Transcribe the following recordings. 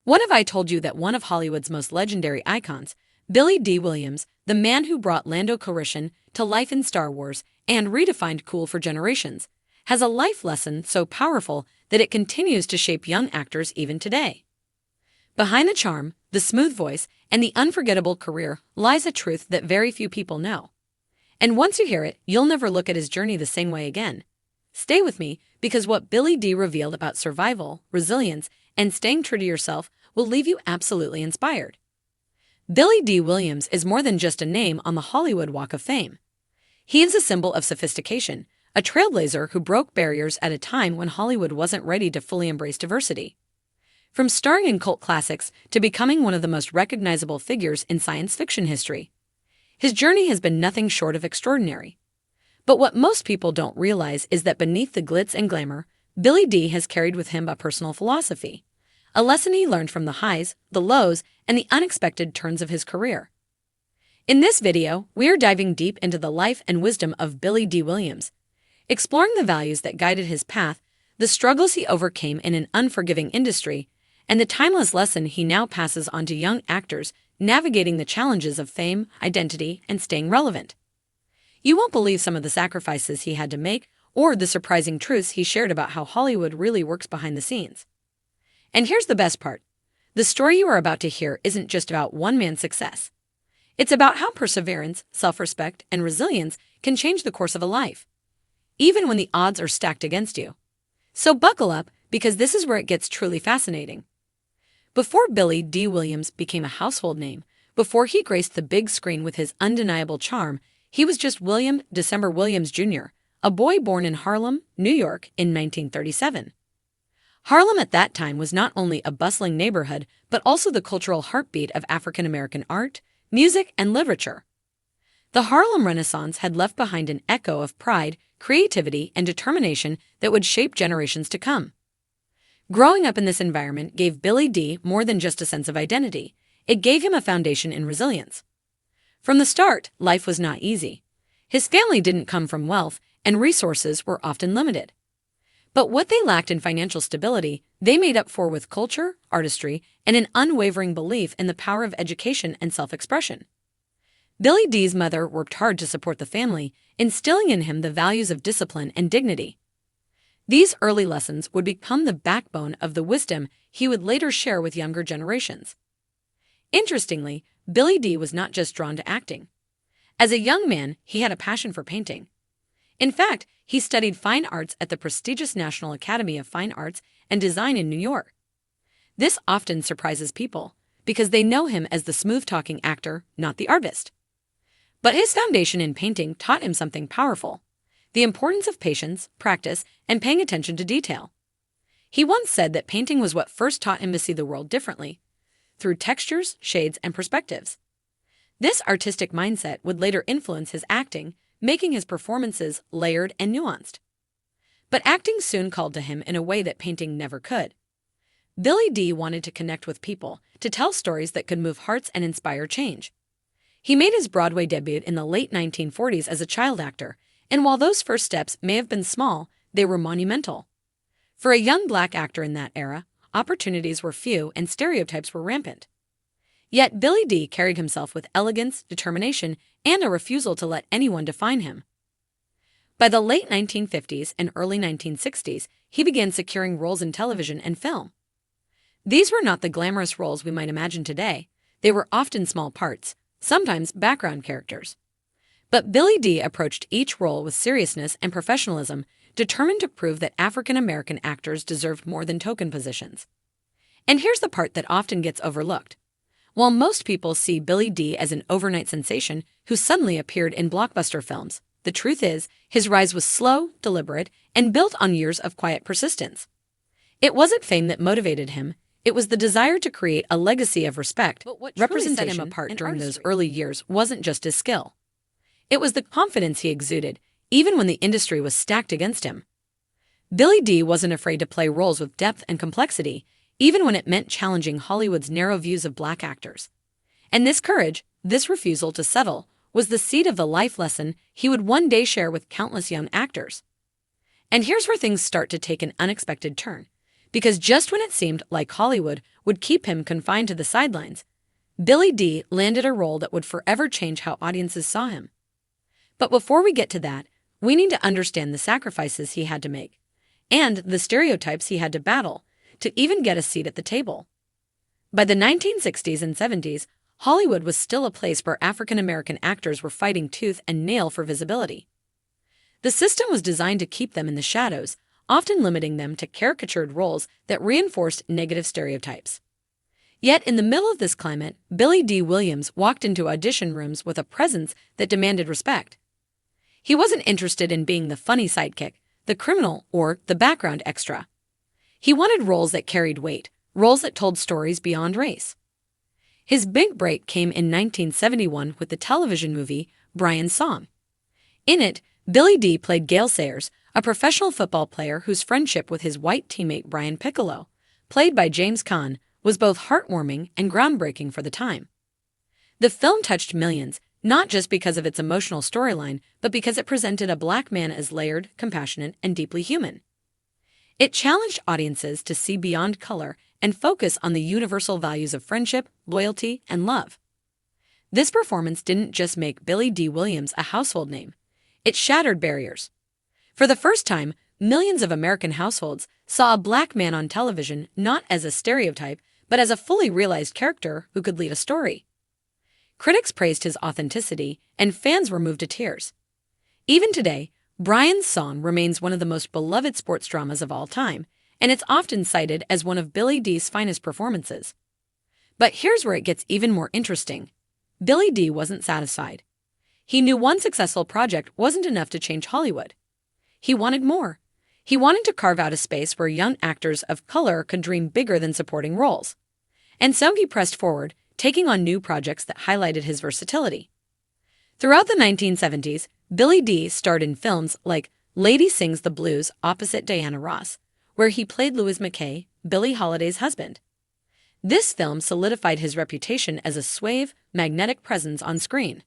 What if I told you that one of Hollywood's most legendary icons, Billy Dee Williams, the man who brought Lando Calrissian to life in Star Wars and redefined cool for generations, has a life lesson so powerful that it continues to shape young actors even today? Behind the charm, the smooth voice, and the unforgettable career lies a truth that very few people know. And once you hear it, you'll never look at his journey the same way again. Stay with me, because what Billy Dee revealed about survival, resilience, and staying true to yourself will leave you absolutely inspired. Billy Dee Williams is more than just a name on the Hollywood Walk of Fame. He is a symbol of sophistication, a trailblazer who broke barriers at a time when Hollywood wasn't ready to fully embrace diversity. From starring in cult classics to becoming one of the most recognizable figures in science fiction history, his journey has been nothing short of extraordinary. But what most people don't realize is that beneath the glitz and glamour, Billy Dee has carried with him a personal philosophy, a lesson he learned from the highs, the lows, and the unexpected turns of his career. In this video, we are diving deep into the life and wisdom of Billy Dee Williams, exploring the values that guided his path, the struggles he overcame in an unforgiving industry, and the timeless lesson he now passes on to young actors navigating the challenges of fame, identity, and staying relevant. You won't believe some of the sacrifices he had to make or the surprising truths he shared about how Hollywood really works behind the scenes. And here's the best part. The story you are about to hear isn't just about one man's success. It's about how perseverance, self-respect, and resilience can change the course of a life, even when the odds are stacked against you. So buckle up, because this is where it gets truly fascinating. Before Billy Dee Williams became a household name, before he graced the big screen with his undeniable charm, he was just William December Williams Jr., a boy born in Harlem, New York in 1937. Harlem at that time was not only a bustling neighborhood, but also the cultural heartbeat of African-American art, music, and literature. The Harlem Renaissance had left behind an echo of pride, creativity, and determination that would shape generations to come. Growing up in this environment gave Billy Dee more than just a sense of identity. It gave him a foundation in resilience. From the start, life was not easy. His family didn't come from wealth, and resources were often limited. But what they lacked in financial stability, they made up for with culture, artistry, and an unwavering belief in the power of education and self-expression. Billy Dee's mother worked hard to support the family, instilling in him the values of discipline and dignity. These early lessons would become the backbone of the wisdom he would later share with younger generations. Interestingly, Billy Dee was not just drawn to acting. As a young man, he had a passion for painting. In fact, he studied fine arts at the prestigious National Academy of Fine Arts and Design in New York. This often surprises people, because they know him as the smooth-talking actor, not the artist. But his foundation in painting taught him something powerful: the importance of patience, practice, and paying attention to detail. He once said that painting was what first taught him to see the world differently, through textures, shades, and perspectives. This artistic mindset would later influence his acting, making his performances layered and nuanced. But acting soon called to him in a way that painting never could. Billy Dee wanted to connect with people, to tell stories that could move hearts and inspire change. He made his Broadway debut in the late 1940s as a child actor, and while those first steps may have been small, they were monumental. For a young black actor in that era, opportunities were few and stereotypes were rampant. Yet Billy Dee carried himself with elegance, determination, and a refusal to let anyone define him. By the late 1950s and early 1960s, he began securing roles in television and film. These were not the glamorous roles we might imagine today. They were often small parts, sometimes background characters. But Billy Dee approached each role with seriousness and professionalism, determined to prove that African-American actors deserved more than token positions. And here's the part that often gets overlooked. While most people see Billy Dee as an overnight sensation who suddenly appeared in blockbuster films, the truth is, his rise was slow, deliberate, and built on years of quiet persistence. It wasn't fame that motivated him. It was the desire to create a legacy of respect. But what truly set him apart during those early years wasn't just his skill. It was the confidence he exuded, even when the industry was stacked against him. Billy Dee wasn't afraid to play roles with depth and complexity, even when it meant challenging Hollywood's narrow views of black actors. And this courage, this refusal to settle, was the seed of the life lesson he would one day share with countless young actors. And here's where things start to take an unexpected turn. because just when it seemed like Hollywood would keep him confined to the sidelines, Billy Dee landed a role that would forever change how audiences saw him. But before we get to that, we need to understand the sacrifices he had to make, and the stereotypes he had to battle to even get a seat at the table. By the 1960s and 70s, Hollywood was still a place where African American actors were fighting tooth and nail for visibility. The system was designed to keep them in the shadows, often limiting them to caricatured roles that reinforced negative stereotypes. Yet in the middle of this climate, Billy Dee Williams walked into audition rooms with a presence that demanded respect. He wasn't interested in being the funny sidekick, the criminal, or the background extra. He wanted roles that carried weight, roles that told stories beyond race. His big break came in 1971 with the television movie Brian's Song. In it, Billy Dee played Gale Sayers, a professional football player whose friendship with his white teammate Brian Piccolo, played by James Caan, was both heartwarming and groundbreaking for the time. The film touched millions, not just because of its emotional storyline, but because it presented a black man as layered, compassionate, and deeply human. It challenged audiences to see beyond color and focus on the universal values of friendship, loyalty, and love. This performance didn't just make Billy Dee Williams a household name. It shattered barriers. For the first time, millions of American households saw a black man on television not as a stereotype, but as a fully realized character who could lead a story. Critics praised his authenticity, and fans were moved to tears. Even today, Brian's Song remains one of the most beloved sports dramas of all time, and it's often cited as one of Billy Dee's finest performances. But here's where it gets even more interesting. Billy Dee wasn't satisfied. He knew one successful project wasn't enough to change Hollywood. He wanted more. He wanted to carve out a space where young actors of color could dream bigger than supporting roles. And so he pressed forward, taking on new projects that highlighted his versatility. Throughout the 1970s, Billy Dee starred in films like Lady Sings the Blues opposite Diana Ross, where he played Louis McKay, Billie Holiday's husband. This film solidified his reputation as a suave, magnetic presence on screen.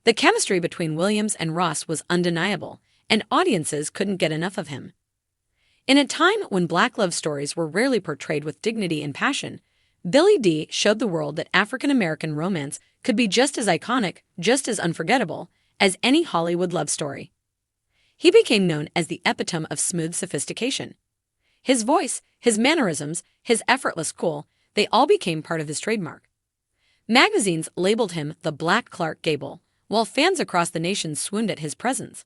The chemistry between Williams and Ross was undeniable, and audiences couldn't get enough of him. In a time when black love stories were rarely portrayed with dignity and passion, Billy Dee showed the world that African American romance could be just as iconic, just as unforgettable, as any Hollywood love story. He became known as the epitome of smooth sophistication. His voice, his mannerisms, his effortless cool, they all became part of his trademark. Magazines labeled him the Black Clark Gable, while fans across the nation swooned at his presence.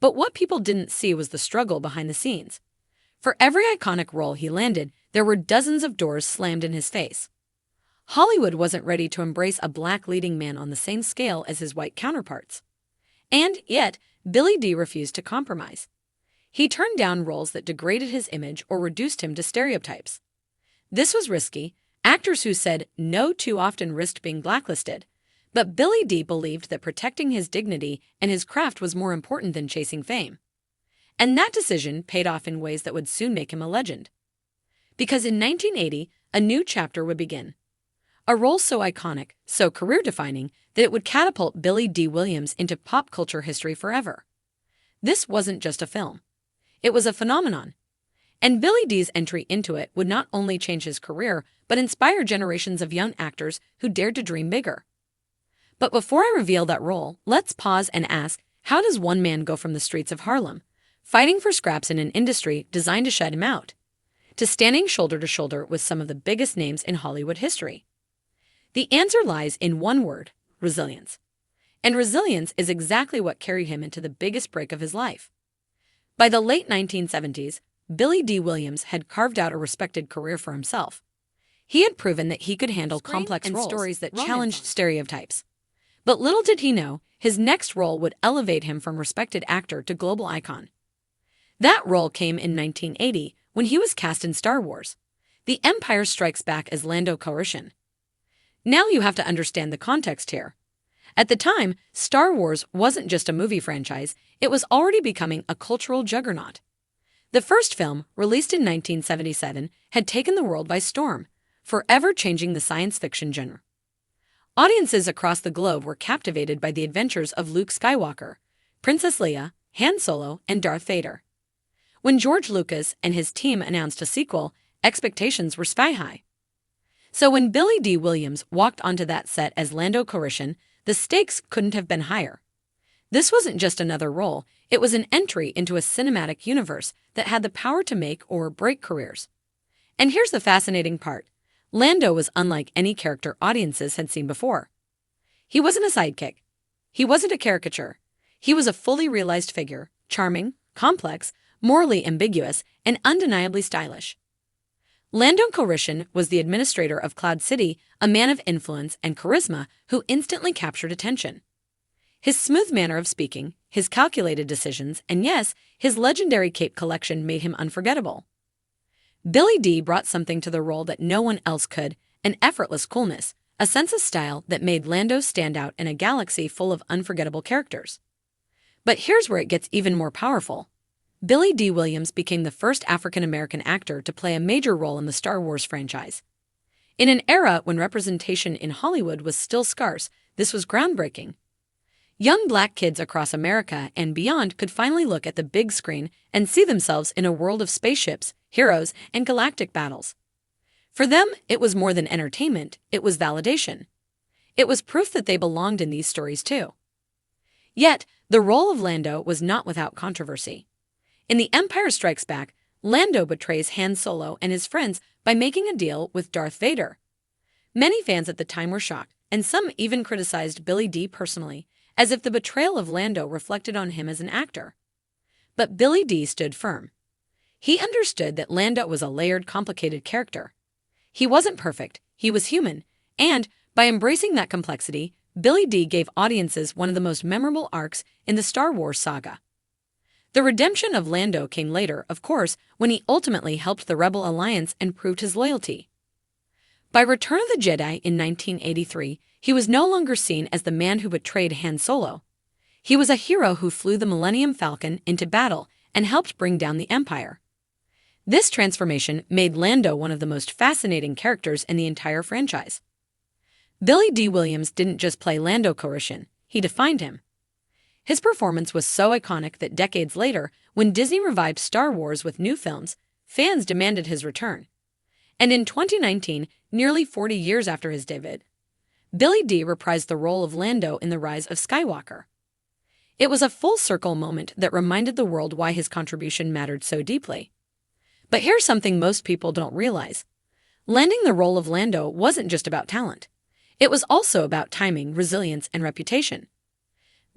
But what people didn't see was the struggle behind the scenes. For every iconic role he landed, there were dozens of doors slammed in his face. Hollywood wasn't ready to embrace a black leading man on the same scale as his white counterparts. And yet, Billy Dee refused to compromise. He turned down roles that degraded his image or reduced him to stereotypes. This was risky. Actors who said no too often risked being blacklisted. But Billy Dee believed that protecting his dignity and his craft was more important than chasing fame. And that decision paid off in ways that would soon make him a legend. Because in 1980, a new chapter would begin. A role so iconic, so career-defining, that it would catapult Billy Dee Williams into pop culture history forever. This wasn't just a film. It was a phenomenon. And Billy Dee's entry into it would not only change his career, but inspire generations of young actors who dared to dream bigger. But before I reveal that role, let's pause and ask, how does one man go from the streets of Harlem, fighting for scraps in an industry designed to shut him out, to standing shoulder to shoulder with some of the biggest names in Hollywood history? The answer lies in one word: resilience. And resilience is exactly what carried him into the biggest break of his life. By the late 1970s, Billy Dee Williams had carved out a respected career for himself. He had proven that he could handle complex roles, stories that challenged stereotypes. But little did he know, his next role would elevate him from respected actor to global icon. That role came in 1980 when he was cast in Star Wars: The Empire Strikes Back as Lando Calrissian. Now you have to understand the context here. At the time, Star Wars wasn't just a movie franchise, it was already becoming a cultural juggernaut. The first film, released in 1977, had taken the world by storm, forever changing the science fiction genre. Audiences across the globe were captivated by the adventures of Luke Skywalker, Princess Leia, Han Solo, and Darth Vader. When George Lucas and his team announced a sequel, expectations were sky-high. So when Billy D. Williams walked onto that set as Lando Calrissian, the stakes couldn't have been higher. This wasn't just another role, it was an entry into a cinematic universe that had the power to make or break careers. And here's the fascinating part. Lando was unlike any character audiences had seen before. He wasn't a sidekick. He wasn't a caricature. He was a fully realized figure, charming, complex, morally ambiguous, and undeniably stylish. Lando Calrissian was the administrator of Cloud City, a man of influence and charisma who instantly captured attention. His smooth manner of speaking, his calculated decisions, and yes, his legendary cape collection made him unforgettable. Billy D brought something to the role that no one else could, an effortless coolness, a sense of style that made Lando stand out in a galaxy full of unforgettable characters. But here's where it gets even more powerful. Billy D. Williams became the first African-American actor to play a major role in the Star Wars franchise. In an era when representation in Hollywood was still scarce, this was groundbreaking. Young black kids across America and beyond could finally look at the big screen and see themselves in a world of spaceships, heroes, and galactic battles. For them, it was more than entertainment, it was validation. It was proof that they belonged in these stories too. Yet, the role of Lando was not without controversy. In The Empire Strikes Back, Lando betrays Han Solo and his friends by making a deal with Darth Vader. Many fans at the time were shocked, and some even criticized Billy D. personally, as if the betrayal of Lando reflected on him as an actor. But Billy D. stood firm. He understood that Lando was a layered, complicated character. He wasn't perfect, he was human, and, by embracing that complexity, Billy D. gave audiences one of the most memorable arcs in the Star Wars saga. The redemption of Lando came later, of course, when he ultimately helped the Rebel Alliance and proved his loyalty. By Return of the Jedi in 1983, he was no longer seen as the man who betrayed Han Solo. He was a hero who flew the Millennium Falcon into battle and helped bring down the Empire. This transformation made Lando one of the most fascinating characters in the entire franchise. Billy D. Williams didn't just play Lando Calrissian, he defined him. His performance was so iconic that decades later, when Disney revived Star Wars with new films, fans demanded his return. And in 2019, nearly 40 years after his debut, Billy D. reprised the role of Lando in The Rise of Skywalker. It was a full-circle moment that reminded the world why his contribution mattered so deeply. But here's something most people don't realize. Landing the role of Lando wasn't just about talent. It was also about timing, resilience, and reputation.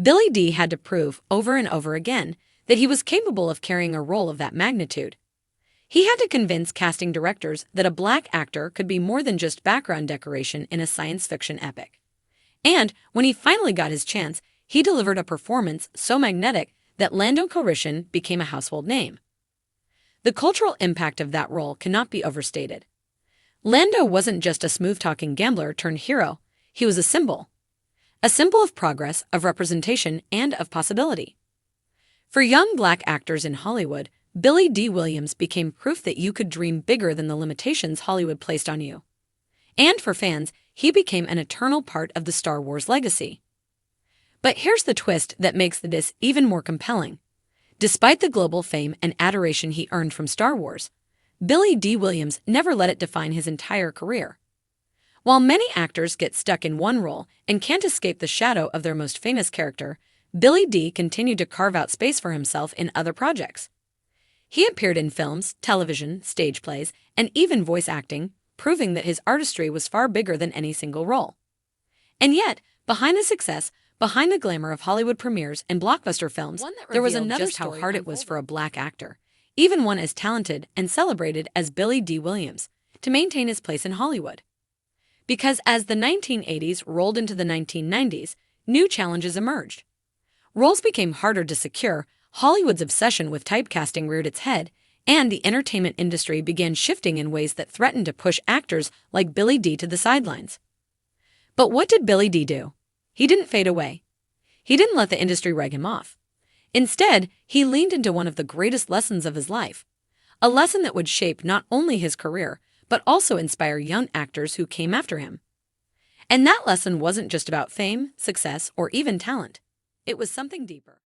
Billy D. had to prove over and over again that he was capable of carrying a role of that magnitude. He had to convince casting directors that a black actor could be more than just background decoration in a science fiction epic. And when he finally got his chance, he delivered a performance so magnetic that Lando Calrissian became a household name. The cultural impact of that role cannot be overstated. Lando wasn't just a smooth-talking gambler turned hero, he was a symbol. A symbol of progress, of representation, and of possibility. For young black actors in Hollywood, Billy D. Williams became proof that you could dream bigger than the limitations Hollywood placed on you. And for fans, he became an eternal part of the Star Wars legacy. But here's the twist that makes this even more compelling. Despite the global fame and adoration he earned from Star Wars, Billy D. Williams never let it define his entire career. While many actors get stuck in one role and can't escape the shadow of their most famous character, Billy D. continued to carve out space for himself in other projects. He appeared in films, television, stage plays, and even voice acting, proving that his artistry was far bigger than any single role. And yet, behind the success, behind the glamour of Hollywood premieres and blockbuster films, there was another just how hard it was for a black actor, even one as talented and celebrated as Billy D. Williams, to maintain his place in Hollywood. Because as the 1980s rolled into the 1990s, new challenges emerged. Roles became harder to secure, Hollywood's obsession with typecasting reared its head, and the entertainment industry began shifting in ways that threatened to push actors like Billy D. to the sidelines. But what did Billy D. do? He didn't fade away. He didn't let the industry rag him off. Instead, he leaned into one of the greatest lessons of his life, a lesson that would shape not only his career, but also inspire young actors who came after him. And that lesson wasn't just about fame, success, or even talent. It was something deeper.